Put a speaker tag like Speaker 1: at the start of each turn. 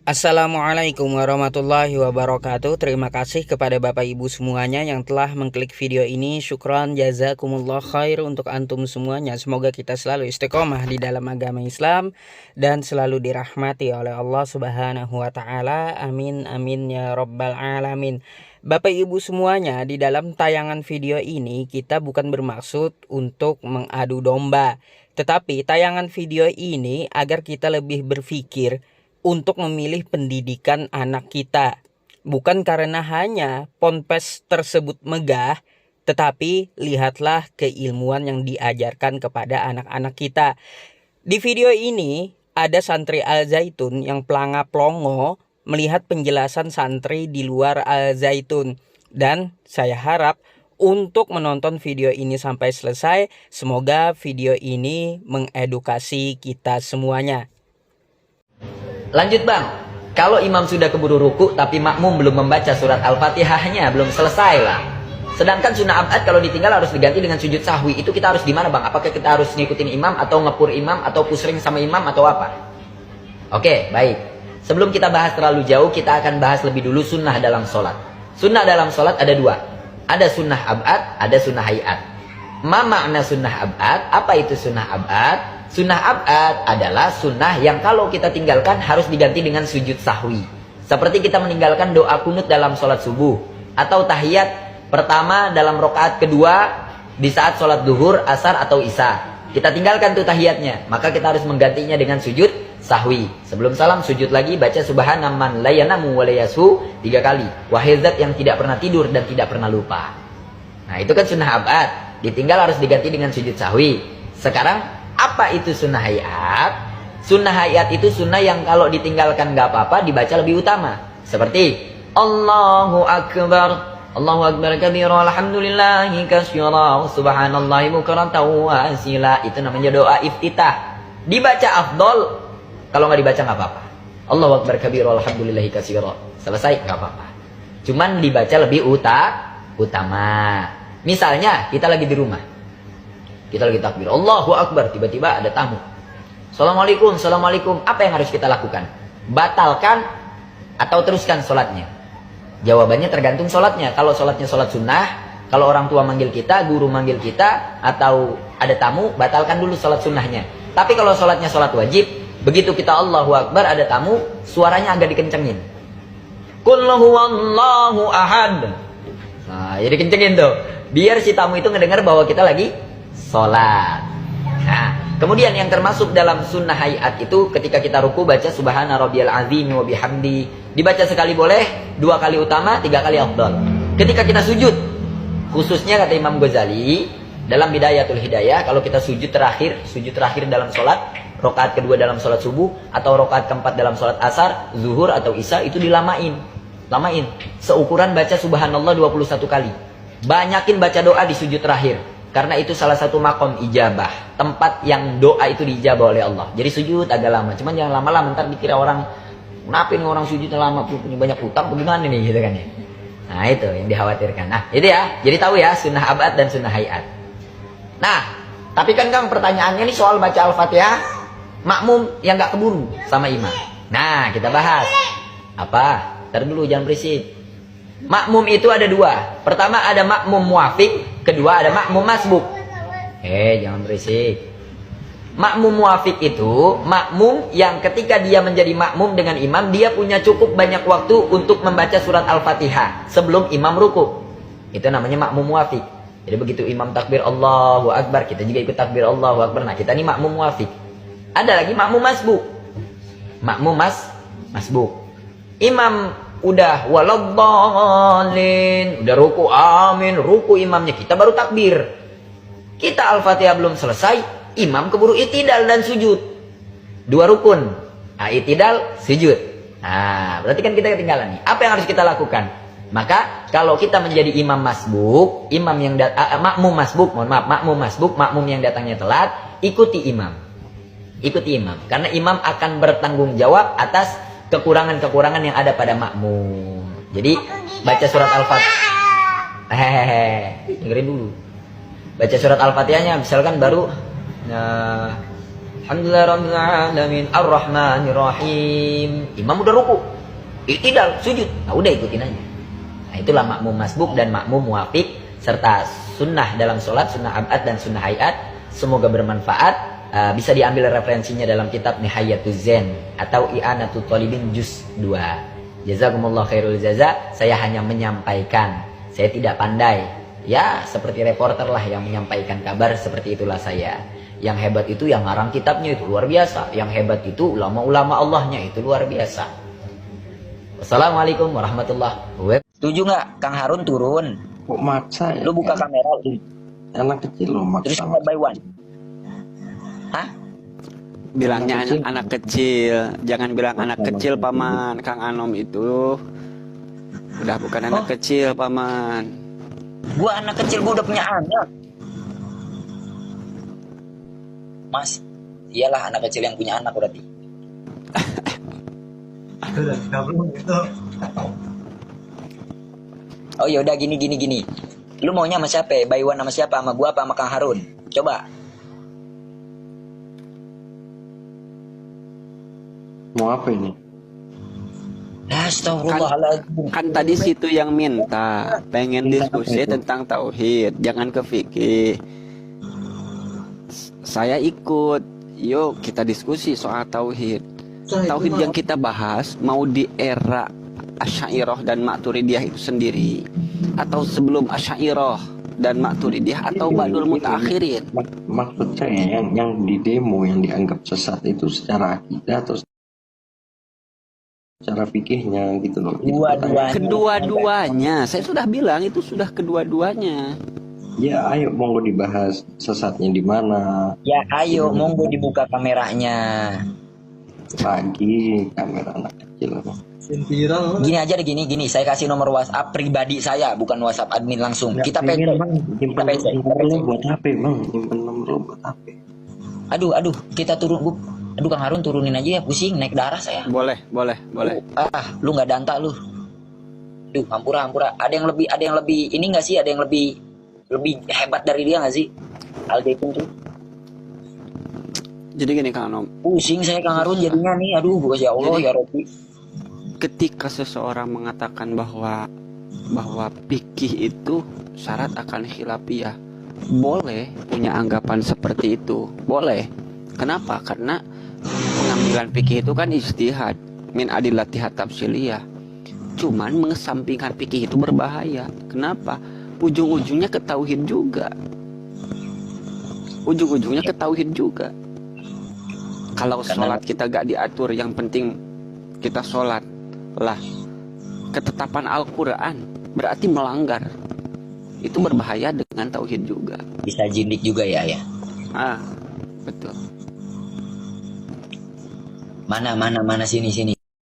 Speaker 1: Assalamualaikum warahmatullahi wabarakatuh. Terima kasih kepada Bapak Ibu semuanya yang telah mengklik video ini. Syukran jazakumullah khair untuk antum semuanya. Semoga kita selalu istiqomah di dalam agama Islam dan selalu dirahmati oleh Allah Subhanahu wa taala. Amin amin ya rabbal alamin. Bapak Ibu semuanya, di dalam tayangan video ini kita bukan bermaksud untuk mengadu domba, tetapi tayangan video ini agar kita lebih berpikir untuk memilih pendidikan anak kita. Bukan karena hanya ponpes tersebut megah, tetapi lihatlah keilmuan yang diajarkan kepada anak-anak kita. Di video ini ada santri Al Zaitun yang pelanga-plongo melihat penjelasan santri di luar Al Zaitun. Dan saya harap untuk menonton video ini sampai selesai, semoga video ini mengedukasi kita semuanya.
Speaker 2: Lanjut bang, kalau imam sudah keburu ruku tapi makmum belum membaca surat Al-Fatihahnya, belum selesai lah. Sedangkan sunnah abad kalau ditinggal harus diganti dengan sujud sahwi. Itu kita harus gimana bang? Apakah kita harus ngikutin imam atau ngepur imam atau pusring sama imam atau apa? Oke, baik. Sebelum kita bahas terlalu jauh, kita akan bahas lebih dulu sunnah dalam sholat. Sunnah dalam sholat ada dua. Ada sunnah abad, ada sunnah hayat. Ma makna sunnah abad? Apa itu sunnah abad? Sunnah abad adalah sunnah yang kalau kita tinggalkan harus diganti dengan sujud sahwi. Seperti kita meninggalkan doa kunut dalam sholat subuh. Atau tahiyat pertama dalam rokaat kedua di saat sholat duhur, asar atau isya. Kita tinggalkan tuh tahiyatnya. Maka kita harus menggantinya dengan sujud sahwi. Sebelum salam sujud lagi baca subhanaman la yanamu wa la yasu 3 kali. Wahai zat yang tidak pernah tidur dan tidak pernah lupa. Nah itu kan sunnah abad. Ditinggal harus diganti dengan sujud sahwi. Sekarang apa itu sunnah hayat? Sunnah hayat itu sunnah yang kalau ditinggalkan gak apa-apa dibaca lebih utama. Seperti Allahu Akbar, Allahu Akbar kabira, alhamdulillahi katsira, subhanallahi bukratan wa asila. Itu namanya doa iftitah. Dibaca afdol, kalau gak dibaca gak apa-apa. Allahu Akbar kabira, alhamdulillahi katsira. Selesai gak apa-apa. Cuman dibaca lebih utama. Misalnya kita lagi di rumah, kita lagi takbir, Allahu Akbar, tiba-tiba ada tamu. Assalamualaikum, Assalamualaikum. Apa yang harus kita lakukan? Batalkan atau teruskan sholatnya? Jawabannya tergantung sholatnya. Kalau sholatnya sholat sunnah, kalau orang tua manggil kita, guru manggil kita, atau ada tamu, batalkan dulu sholat sunnahnya. Tapi kalau sholatnya sholat wajib, begitu kita Allahu Akbar ada tamu, suaranya agak dikencengin. Qul huwallahu ahad. Nah, jadi kencengin tuh. Biar si tamu itu ngedengar bahwa kita lagi sholat. Nah, kemudian yang termasuk dalam sunnah hayat itu ketika kita ruku baca subhana rabbiyal azim wa bihamdi. Dibaca sekali boleh, 2 kali utama, 3 kali afdal. Ketika kita sujud, khususnya kata Imam Ghazali dalam Bidayatul Hidayah, kalau kita sujud terakhir dalam sholat, rokaat kedua dalam sholat subuh atau rokaat keempat dalam sholat asar, zuhur atau isya, itu lamain seukuran baca subhanallah 21 kali. Banyakin baca doa di sujud terakhir. Karena itu salah satu makom ijabah. Tempat yang doa itu diijabah oleh Allah. Jadi sujud agak lama. Cuman jangan lama-lama. Ntar dikira orang, kenapa ini orang sujudnya lama, punya banyak utang, bagaimana nih gitu kan ya. Nah itu yang dikhawatirkan. Nah itu ya. Jadi tahu ya sunnah abad dan sunnah hayat. Nah tapi kan Kang pertanyaannya nih soal baca Al-Fatihah makmum yang gak keburu sama imam. Nah kita bahas. Apa? Ntar dulu jangan berisik. Makmum itu ada 2. Pertama ada makmum muafik, kedua ada makmum masbuk. Jangan berisik. Makmum muafik itu makmum yang ketika dia menjadi makmum dengan imam, dia punya cukup banyak waktu untuk membaca surat Al-Fatihah sebelum imam ruku. Itu namanya makmum muafik. Jadi begitu imam takbir Allahu Akbar, kita juga ikut takbir Allahu Akbar. Nah kita ini makmum muafik. Ada lagi makmum masbuk. Makmum masbuk. Imam udah waladhdallin, udah ruku, amin, ruku imamnya, kita baru takbir. Kita Al-Fatihah belum selesai, imam keburu itidal dan sujud. 2 rukun. Nah, itidal, sujud. Nah, berarti kan kita ketinggalan nih. Apa yang harus kita lakukan? Maka kalau kita menjadi imam masbuk, makmum masbuk, makmum yang datangnya telat, ikuti imam. Ikuti imam, karena imam akan bertanggung jawab atas kekurangan-kekurangan yang ada pada makmum. Jadi baca surat Al-Fatihah. Dengerin dulu. Baca surat Al-Fatihahnya misalkan baru Alhamdulillahirabbil alamin arrahmanir rahim. Imam udah ruku, i'tidal, sujud. Nah, udah ikutin aja. Nah, itulah makmum masbuk dan makmum muwafiq serta sunnah dalam sholat, sunnah abad dan sunnah hayat. Semoga bermanfaat. Bisa diambil referensinya dalam kitab Nihayatuz Zen atau I'anatul Thalibin Juz 2. Jazakumullah khairul jaza. Saya hanya menyampaikan, saya tidak pandai. Ya, seperti reporter lah yang menyampaikan kabar, seperti itulah saya. Yang hebat itu yang ngarang kitabnya, itu luar biasa. Yang hebat itu ulama-ulama Allahnya, itu luar biasa. Wassalamualaikum warahmatullahi wabarakatuh. Setuju nggak Kang Harun turun?
Speaker 3: Kok maksa ya?
Speaker 2: Lu buka kamera lu.
Speaker 3: Anak kecil lo maksa.
Speaker 2: Terus one by one. Hah?
Speaker 4: Bilangnya anak kecil, jangan bilang anak kecil paman. Kang Anom itu udah bukan anak kecil paman.
Speaker 2: Gua anak kecil, gua udah punya anak. Mas, iyalah anak kecil yang punya anak berarti. Oh ya udah gini. Lu maunya sama siapa? By one sama siapa? Sama gua apa sama Kang Harun? Coba.
Speaker 3: Mau apa ini?
Speaker 2: Astagfirullahaladzim.
Speaker 4: Kan tadi situ yang minta pengen diskusi tentang tauhid, jangan ke fikih. Saya ikut. Yuk kita diskusi soal tauhid. Tauhid yang kita bahas mau di era Asy'ariyah dan Maturidiyah itu sendiri, atau sebelum Asy'ariyah dan Maturidiyah, atau ba'dul mutaakhirin.
Speaker 3: Maksud saya yang di demo yang dianggap sesat itu secara akidah atau secara fikihnya gitu loh.
Speaker 4: Kedua-duanya. Saya sudah bilang itu sudah kedua-duanya.
Speaker 3: Ya ayo monggo dibahas sesatnya di mana.
Speaker 2: Ya ayo monggo dibuka kameranya.
Speaker 3: Lagi kamera anak kecil.
Speaker 2: Gini aja deh, gini. Saya kasih nomor WhatsApp pribadi saya, bukan WhatsApp admin langsung. Kita PC.
Speaker 3: Nyimpen nomor lo buat HP bang. Nyimpen nomor lo buat HP.
Speaker 2: Aduh, kita turun. Aduh Kang Harun turunin aja ya, pusing, naik darah saya.
Speaker 4: Boleh.
Speaker 2: Lu nggak danta lu. Duh, hampura. Ada yang lebih ini nggak sih? Ada yang lebih hebat dari dia nggak sih? Al-Zaitun tuh.
Speaker 4: Jadi gini Kang Anom,
Speaker 2: Pusing saya Kang Harun jadinya nih. Aduh, ya Allah ya Rabbi.
Speaker 4: ketika seseorang mengatakan bahwa fikih itu syarat akan khilafiyah, boleh punya anggapan seperti itu, boleh. Kenapa? Karena pengambilan fikih itu kan ijtihad min adillatiha tafsiliyah. Cuman mengesampingkan fikih itu berbahaya. Kenapa? Ujung-ujungnya ke tauhid juga. Kalau sholat kita gak diatur, yang penting kita sholat lah, ketetapan Al-Quran berarti melanggar. Itu berbahaya dengan tauhid juga.
Speaker 2: Bisa jindik juga ya.
Speaker 4: Betul.
Speaker 2: Mana sini.